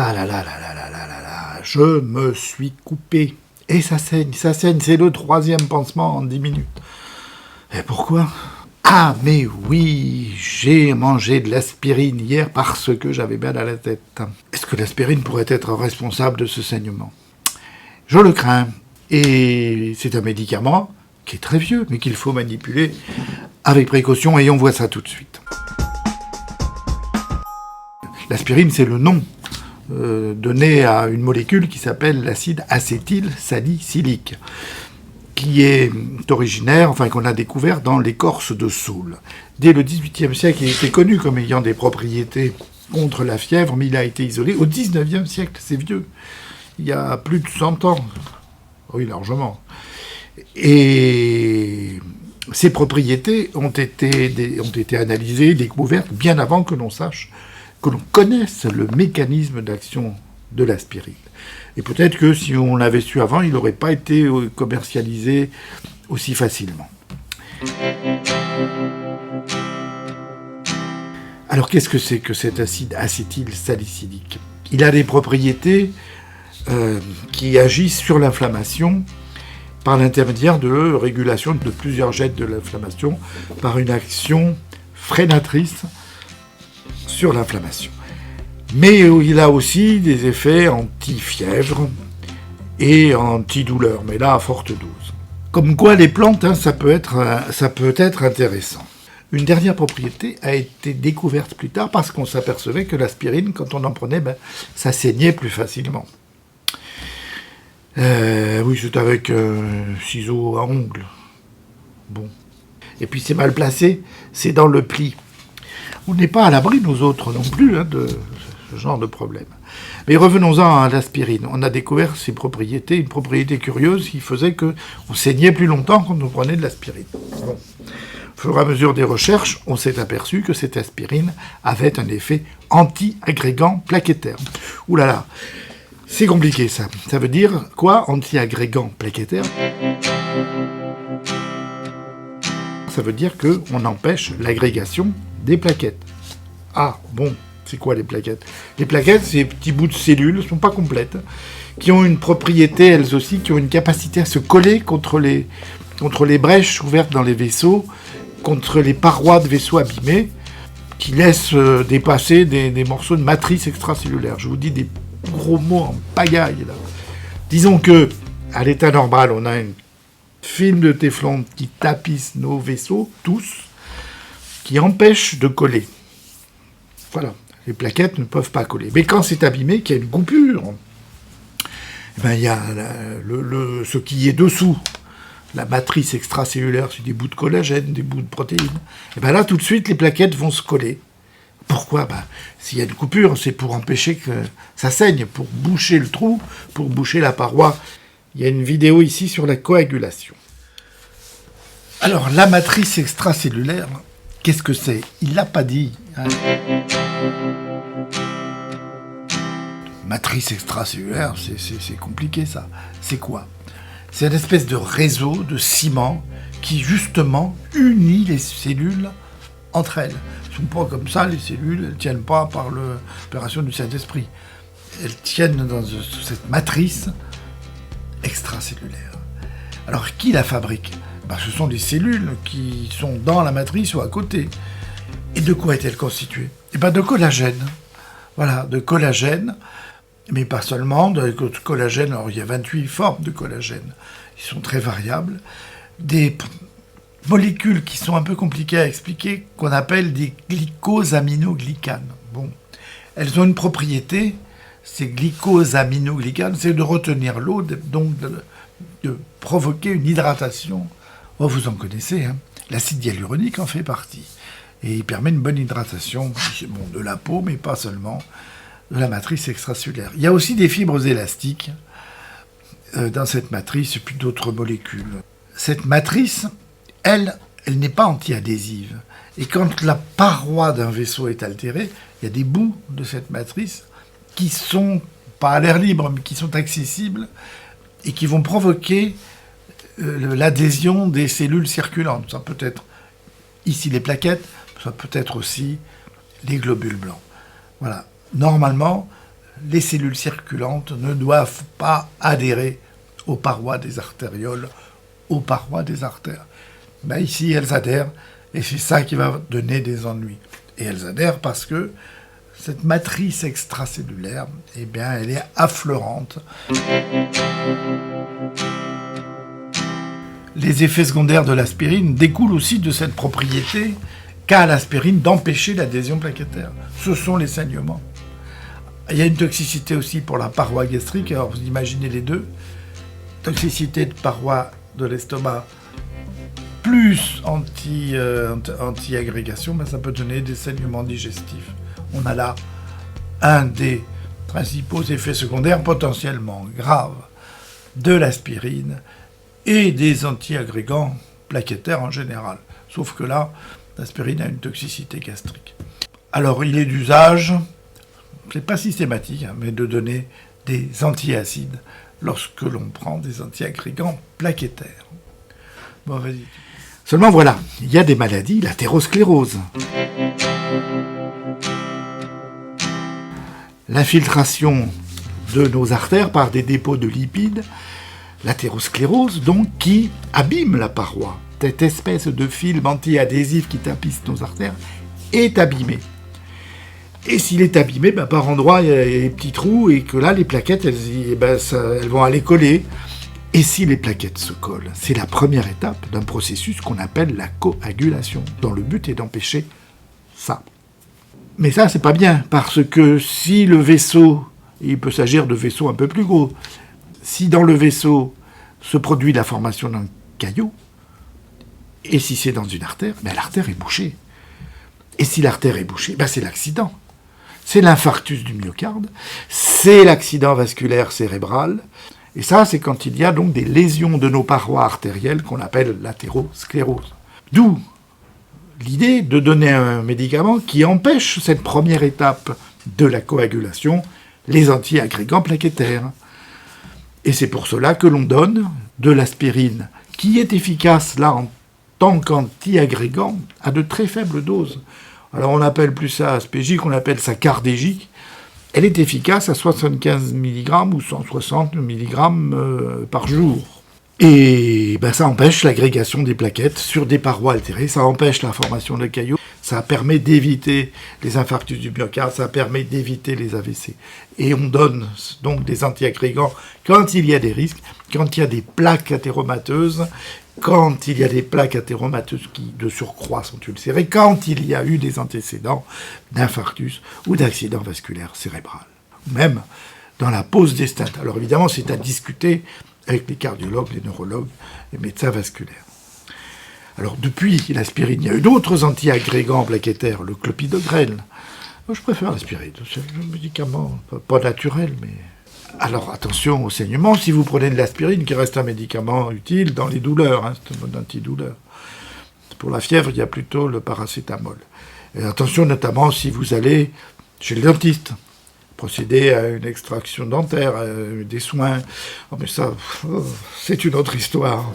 Ah là là là là là là là là, je me suis coupé. Et ça saigne, c'est le 3e pansement en 10 minutes. Et pourquoi ? Ah mais oui, j'ai mangé de l'aspirine hier parce que j'avais mal à la tête. Est-ce que l'aspirine pourrait être responsable de ce saignement ? Je le crains. Et c'est un médicament qui est très vieux, mais qu'il faut manipuler avec précaution, et on voit ça tout de suite. L'aspirine, c'est le nom donné à une molécule qui s'appelle l'acide acétylsalicylique, qui est originaire, qu'on a découvert dans l'écorce de saule. Dès le XVIIIe siècle, il était connu comme ayant des propriétés contre la fièvre, mais il a été isolé. Au XIXe siècle, c'est vieux, il y a plus de 100 ans. Oui, largement. Et ces propriétés ont été analysées, découvertes, bien avant que l'on sache, que l'on connaisse le mécanisme d'action de l'aspirine. Et peut-être que si on l'avait su avant, il n'aurait pas été commercialisé aussi facilement. Alors qu'est-ce que c'est que cet acide acétylsalicylique ? Il a des propriétés qui agissent sur l'inflammation par l'intermédiaire de régulation de plusieurs gènes de l'inflammation, par une action freinatrice sur l'inflammation. Mais il a aussi des effets anti-fièvre et anti-douleur, mais là à forte dose. Comme quoi les plantes, ça peut être intéressant. Une dernière propriété a été découverte plus tard parce qu'on s'apercevait que l'aspirine, quand on en prenait, ça saignait plus facilement. Oui, c'est avec ciseaux à ongles. Bon. Et puis c'est mal placé, c'est dans le pli. On n'est pas à l'abri, nous autres non plus, de ce genre de problème. Mais revenons-en à l'aspirine. On a découvert ses propriétés, une propriété curieuse qui faisait qu'on saignait plus longtemps quand on prenait de l'aspirine. Bon. Au fur et à mesure des recherches, on s'est aperçu que cette aspirine avait un effet anti-agrégant plaquettaire. Ouh là là, c'est compliqué ça. Ça veut dire quoi, anti-agrégant plaquettaire ? Ça veut dire qu'on empêche l'agrégation des plaquettes. Ah, bon, c'est quoi les plaquettes ? Les plaquettes, c'est des petits bouts de cellules, elles ne sont pas complètes, qui ont une propriété, elles aussi, qui ont une capacité à se coller contre les brèches ouvertes dans les vaisseaux, contre les parois de vaisseaux abîmés, qui laissent dépasser des morceaux de matrice extracellulaire. Je vous dis des gros mots en pagaille, là. Disons que, à l'état normal, on a un film de téflon qui tapisse nos vaisseaux, tous, qui empêche de coller. Voilà, les plaquettes ne peuvent pas coller. Mais quand c'est abîmé, qu'il y a une coupure, il y a ce qui est dessous, la matrice extracellulaire, c'est des bouts de collagène, des bouts de protéines. Et là, tout de suite, les plaquettes vont se coller. Pourquoi ? S'il y a une coupure, c'est pour empêcher que ça saigne, pour boucher le trou, pour boucher la paroi. Il y a une vidéo ici sur la coagulation. Alors, la matrice extracellulaire, qu'est-ce que c'est ? Il ne l'a pas dit. Matrice extracellulaire, c'est compliqué ça. C'est quoi ? C'est une espèce de réseau de ciment qui, justement, unit les cellules entre elles. Elles ne sont pas comme ça, les cellules, elles ne tiennent pas par l'opération du Saint-Esprit. Elles tiennent dans cette matrice extracellulaire. Alors, qui la fabrique ? Ce sont des cellules qui sont dans la matrice ou à côté. Et de quoi est-elle constituée ? De collagène. Voilà, de collagène, mais pas seulement, de collagène. Alors, il y a 28 formes de collagène. Ils sont très variables. Des molécules qui sont un peu compliquées à expliquer, qu'on appelle des glycosaminoglycanes. Bon, elles ont une propriété, ces glycosaminoglycanes, c'est de retenir l'eau, donc de provoquer une hydratation. Oh, vous en connaissez, l'acide hyaluronique en fait partie. Et il permet une bonne hydratation de la peau, mais pas seulement, de la matrice extracellulaire. Il y a aussi des fibres élastiques dans cette matrice, et puis d'autres molécules. Cette matrice, elle n'est pas anti-adhésive. Et quand la paroi d'un vaisseau est altérée, il y a des bouts de cette matrice qui sont pas à l'air libre, mais qui sont accessibles et qui vont provoquer l'adhésion des cellules circulantes. Ça peut être ici les plaquettes, ça peut être aussi les globules blancs. Voilà. Normalement, les cellules circulantes ne doivent pas adhérer aux parois des artérioles, aux parois des artères. Ben ici, elles adhèrent, et c'est ça qui va donner des ennuis. Et elles adhèrent parce que cette matrice extracellulaire, eh bien, elle est affleurante. Les effets secondaires de l'aspirine découlent aussi de cette propriété qu'a l'aspirine d'empêcher l'adhésion plaquettaire. Ce sont les saignements. Il y a une toxicité aussi pour la paroi gastrique, alors vous imaginez les deux. Toxicité de paroi de l'estomac plus anti-agrégation, ben ça peut donner des saignements digestifs. On a là un des principaux effets secondaires potentiellement graves de l'aspirine et des anti-agrégants plaquettaires en général. Sauf que là, l'aspirine a une toxicité gastrique. Alors il est d'usage, c'est pas systématique, mais de donner des antiacides lorsque l'on prend des anti-agrégants plaquettaires. Bon, vas-y. Seulement voilà, il y a des maladies, l'athérosclérose. L'infiltration de nos artères par des dépôts de lipides, l'athérosclérose donc, qui abîme la paroi. Cette espèce de film anti-adhésif qui tapisse nos artères est abîmé. Et s'il est abîmé, ben, par endroits, il y a des petits trous, et que là, les plaquettes, elles vont aller coller. Et si les plaquettes se collent, c'est la première étape d'un processus qu'on appelle la coagulation, dont le but est d'empêcher ça. Mais ça, c'est pas bien, parce que si le vaisseau, il peut s'agir de vaisseaux un peu plus gros, si dans le vaisseau se produit la formation d'un caillot, et si c'est dans une artère, ben l'artère est bouchée. Et si l'artère est bouchée, ben c'est l'accident. C'est l'infarctus du myocarde, c'est l'accident vasculaire cérébral, et ça, c'est quand il y a donc des lésions de nos parois artérielles qu'on appelle l'athérosclérose. D'où l'idée de donner un médicament qui empêche cette première étape de la coagulation, les anti-agrégants plaquettaires. Et c'est pour cela que l'on donne de l'aspirine, qui est efficace là en tant qu'anti-agrégant à de très faibles doses. Alors on appelle plus ça aspégique, on appelle ça cardégique. Elle est efficace à 75 mg ou 160 mg par jour. Et ben, ça empêche l'agrégation des plaquettes sur des parois altérées, ça empêche la formation de caillots, ça permet d'éviter les infarctus du myocarde, ça permet d'éviter les AVC. Et on donne donc des antiagrégants quand il y a des risques, quand il y a des plaques athéromateuses, quand il y a des plaques athéromateuses qui de surcroît sont ulcérées, quand il y a eu des antécédents d'infarctus ou d'accident vasculaire cérébral. Même dans la pose des statins. Alors évidemment, c'est à discuter avec les cardiologues, les neurologues, les médecins vasculaires. Alors depuis l'aspirine, il y a eu d'autres anti-agrégants plaquettaires, le clopidogrel. Moi, je préfère l'aspirine, c'est un médicament pas naturel, mais... Alors attention au saignement, si vous prenez de l'aspirine, qui reste un médicament utile dans les douleurs, c'est un mode antidouleur. Pour la fièvre, il y a plutôt le paracétamol. Et attention notamment si vous allez chez le dentiste, procéder à une extraction dentaire, des soins. Oh, mais ça, c'est une autre histoire.